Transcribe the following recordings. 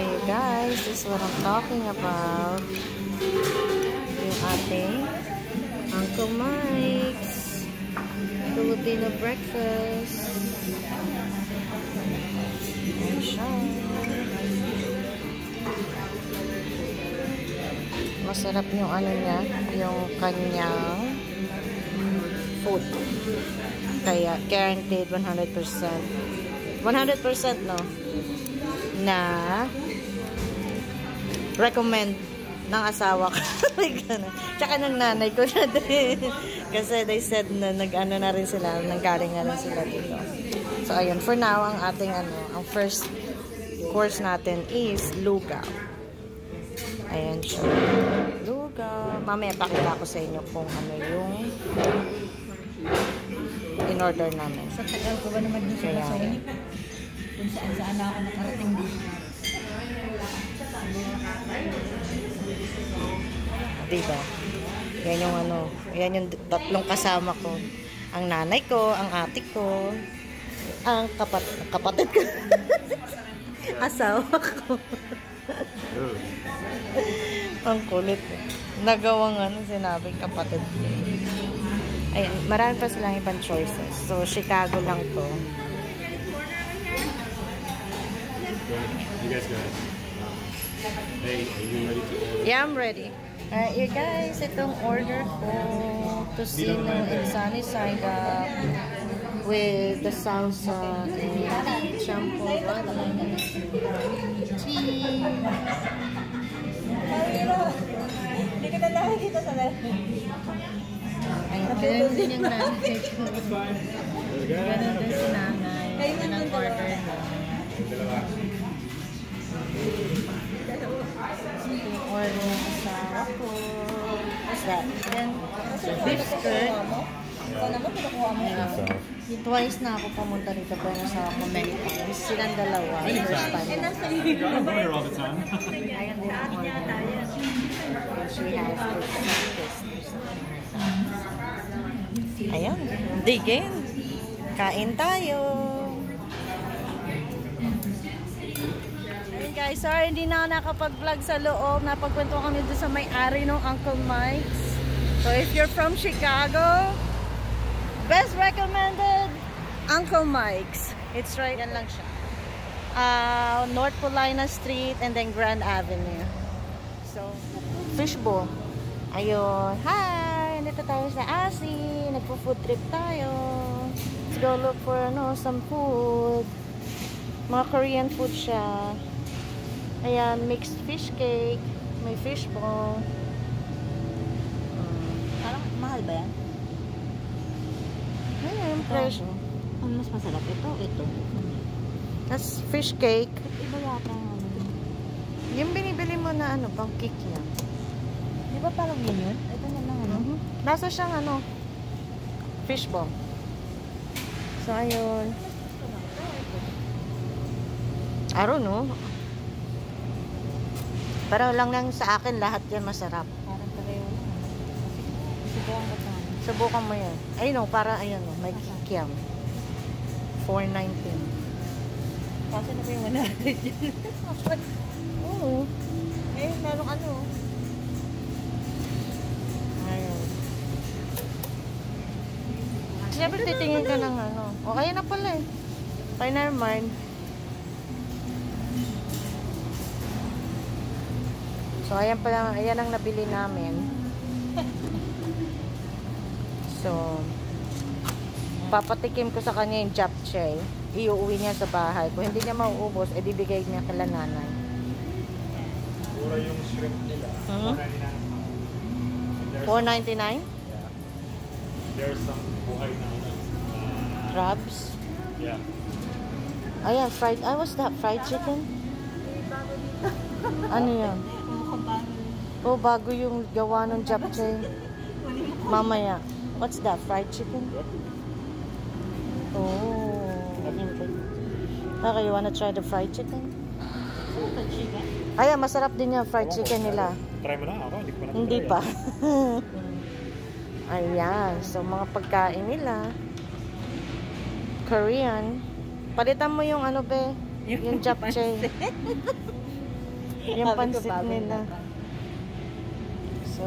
you guys, this is what I'm talking about. Yung ating Uncle Mike's Filipino breakfast. Ayan siya. Masarap yung ano niya, yung kanyang food. Kaya guaranteed 100%. 100% no? Na recommend ng asawa ko. Tsaka ng nanay ko na din. Kasi they said na nag-ano na rin sila, nanggaling na rin sila dito. So ayun, for now, ang ating ang first course natin is lugaw. Ayan siya. Lugaw. Mamaya pakita ko sa inyo kung ano yung in-order namin. Sa tagal ko ba naman dun sa Sony? Kung saan ako nakarating dito. Diba? Yan yung yan yung tatlong kasama ko. Ang nanay ko, ang ate ko, ang kapatid ko. Asawa ko. Ang kulit. Nagawang sinabing kapatid ko. Ayan, marami pa silang ibang choices. So, Chicago lang to. You guys go ahead. Hey, are you ready to order? Yeah, I'm ready. Alright, you guys, itong order ko tocino and sunny side up with the salsa and champurrado. Cheese. Hindi ka na nakikita sa lahat. Ayun, ganun din yung nanay ko. Ganun din si nanay. Ganun ang order na. Yung order ng asawa ko. What's that? Then, beef skirt. Ikaw naman, pinakuha mo. Twice na ako pumunta dito pero sa ako many times. Silang dalawa. First time. I'm here all the time. Ayan din ang order. She has this. Ayan. Digin. Kain tayo. Ayun guys, sorry hindi na ako nakapag-vlog sa loob. Napagkwento kami doon sa may-ari ng Uncle Mike's. So if you're from Chicago, best recommended Uncle Mike's. It's right, yan lang siya. North Paulina Street and then Grand Avenue. So, fishbowl. Ayun. Hi! Nandito tayo sa Asi. Nagpo-food trip tayo. Let's go look for some food. Mga Korean food siya. Ayan, mixed fish cake. May fishbowl. Parang mahal ba yan? Ayan, presyo. Ang mas masarap ito. That's fish cake. Iba yata Yung binibili mo na pang cake yan. Di ba parang yun? Ito na lang Nasa siyang fishbowl. So, ayun. I don't know. Pero lang sa akin, lahat yan masarap. Parang pareho lang. Subukan ko ito. Subukan mo yan. Ayun may kikiam. $4.19. Kasi na ba yung 100 yun? Oo. Meron Ayun. Siyempre titingin ka ng O, kaya na pala eh. Kaya never mind. So, ayan ang nabili namin. So, papatikim ko sa kanya yung japchae. Iuwi niya sa bahay. Kung hindi niya mauubos, bibigay niya kala nanay. Mura yung shrimp nila. $4.99? Yeah. There's some buhay na Crabs? Yeah. Ayan, fried. What's that? Fried chicken? Ano yan? Oh, bago yung gawa ng japchae. Mamaya. What's that? Fried chicken? Oh. Okay, you wanna try the fried chicken? Ayan, masarap din yung fried chicken nila. Try mo na ako? Hindi pa. Ayan. So, mga pagkain nila. Korean. Palitan mo yung be? Yung japchae. Yung pansit nila. So,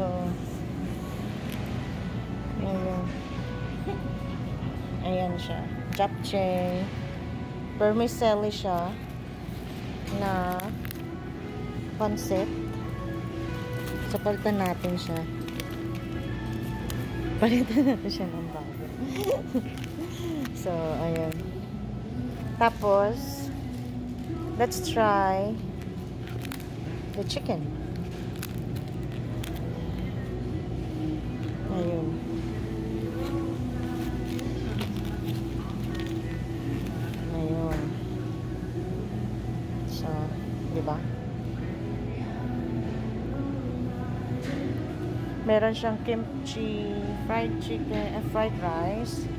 ayan. Ayan siya. Japchae. Vermicelli siya na pansit. So, palitan natin siya. Palitan natin siya ng bago. So, ayan. Tapos, let's try the chicken. Ayun. Ayun. So, di ba? Meron siyang kimchi, fried chicken, fried rice.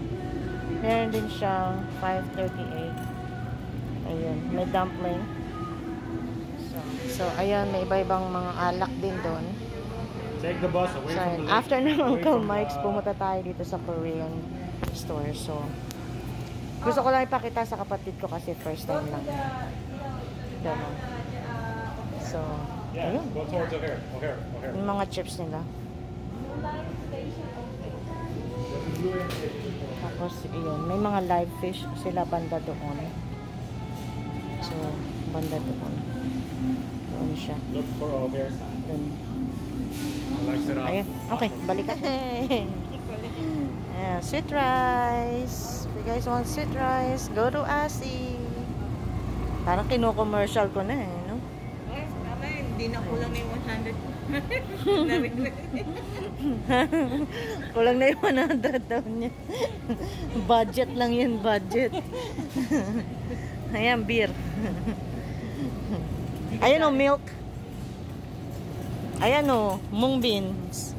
Meron din siyang 538. Ayun, may dumpling. So ayan, may iba-ibang mga alak din doon. Take the bus away So, from the after ng away Uncle from, Mike's, pumunta tayo dito sa Korean store. So, gusto ko lang ipakita sa kapatid ko kasi first time lang. Ganun. So, Yeah, ayun. go towards O'Hare. O'Hare. Yung mga chips nila. Tapos, yun. May mga live fish sila banda doon. So, banda doon. Doon siya. Look for O'Hare sign. Doon. Likes it up. Ayun. Okay, balik ka. Ayan, sweet rice. If you guys want sweet rice, go to Asi. Parang kino-commercial ko na eh, no? Hindi na kulang na yung 100. Kulang na yung 100 daw niya. Budget lang yun, budget. Ayan, beer. Ayan o, milk. Ayan o, mung beans.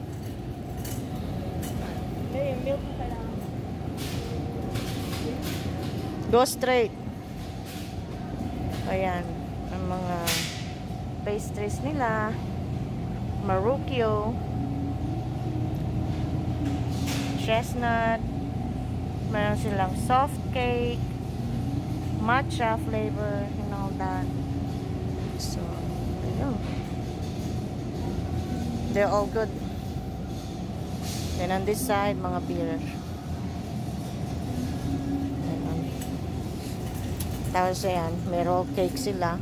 Hey, milk pa lang. Go straight. Ayan, ang mga pastries nila. Marukyo. Chestnut. Meron silang soft cake. Matcha flavor and all that. So, ayun. They're all good. Then on this side, mga beer. Ayun. Tapos ayan, may roll cake sila.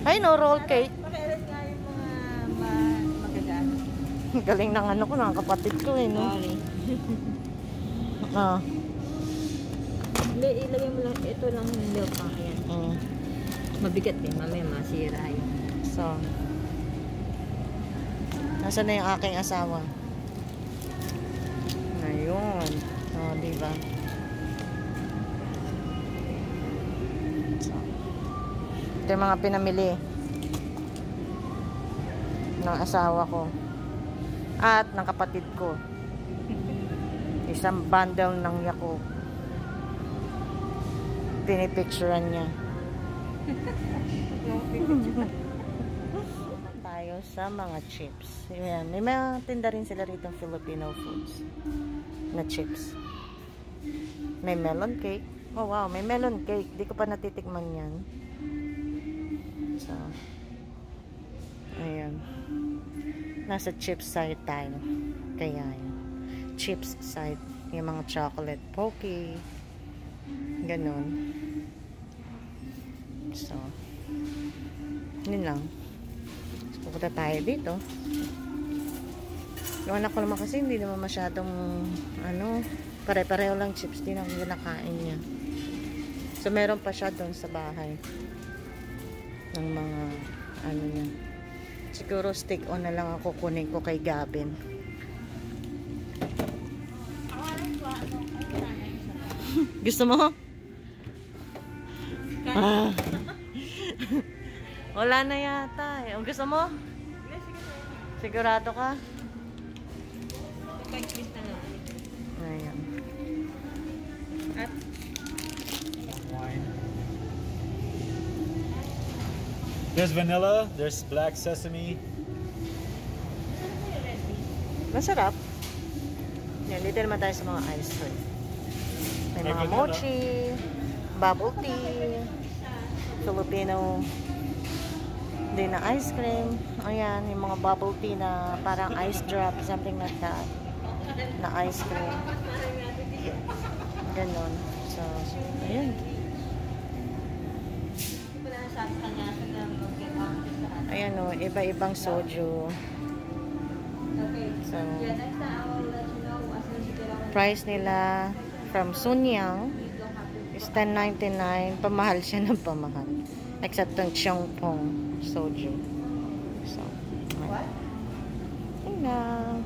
Ay no, roll cake. Pakialas nga yung mga magagaan. Galing ng ano ko, ng kapatid ko eh, no? Ah. Hindi, ilagay mo lang. Ito lang yung milk pa. Ayan. Mabigat eh. Mamaya masira yun. So, nasaan na yung aking asawa? Ayun. Oh, diba? So, ito yung mga pinamili ng asawa ko at ng kapatid ko. Isang bundle ng Yakult. Pinipicturean niya. Tayo sa mga chips. Ayan. May mga tinda rin sila rito Filipino foods na chips. May melon cake. Oh wow, may melon cake. Di ko pa natitikman yan. So, ayan. Nasa chips side tayo. Kaya yun. Chips side. Yung mga chocolate poke. Ganon. So, yun lang. So, pupunta tayo dito. Yung anak ko naman kasi hindi naman masyadong ano, pare-pareho lang chips din ang kinakain niya. So, meron pa siya doon sa bahay ng mga ano niya. Siguro stick on na lang ako kunin ko kay Gavin. Gusto mo? Ah. Wala na yata eh. Gusto mo? Sigurado ka? Ayan. At Wine. There's vanilla, there's black sesame. Masarap. Yan, dito naman tayo sa mga ice cream. May mga mochi, bubble tea, Filipino din na ice cream. Ayan, yung mga bubble tea na parang ice drop, something like that. Na ice cream. Ganon. So, ayun. Ayan o, iba-ibang soju. So, price nila from Sunyang is $10.99. Pamahal siya ng pamahal. Except ng Chongpong soju. So, ayun lang.